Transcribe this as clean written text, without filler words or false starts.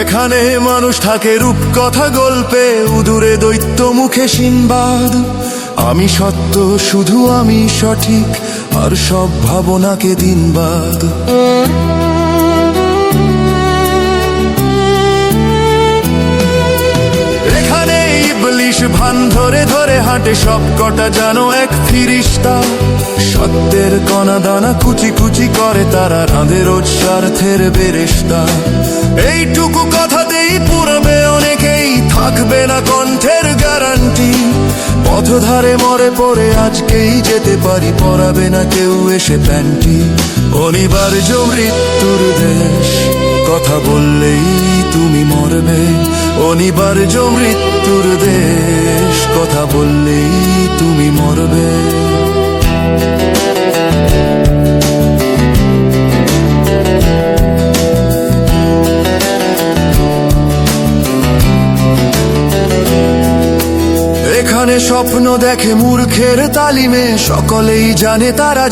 এখানে মানুষ থাকে রূপকথা গল্পে, উদূরে দৈত্য মুখে সিনবাদ। আমি সত্য, শুধু আমি সঠিক, আর সব ভাবনাকে দিনবাদ। এখানে ইবলিশ ভান ধরে ধরে হাঁটে, সব কটা যেন এক ফিরিস্তা। সত্যের কণা দানা কুচি কুচি করে তারা, রাঁধে রোজ স্বার্থের বেরেস্তা। এইটুকু কথাতেই পুরবে অনেকেই, থাকবে না কণ্ঠের গ্যারান্টি। পথধারে মরে পড়ে আজকেই যেতে পারি, পরাবে না কেউ এসে প্যান্টি। অনিবার্য মৃত্যুর দেশ, কথা বললেই তুমি মরবে। অনিবার্য মৃত্যুর দেশ, কথা বললেই তুমি মরবে। এখানে স্বপ্ন দেখে মূর্খের তালিমে, সকলেই জানে তারা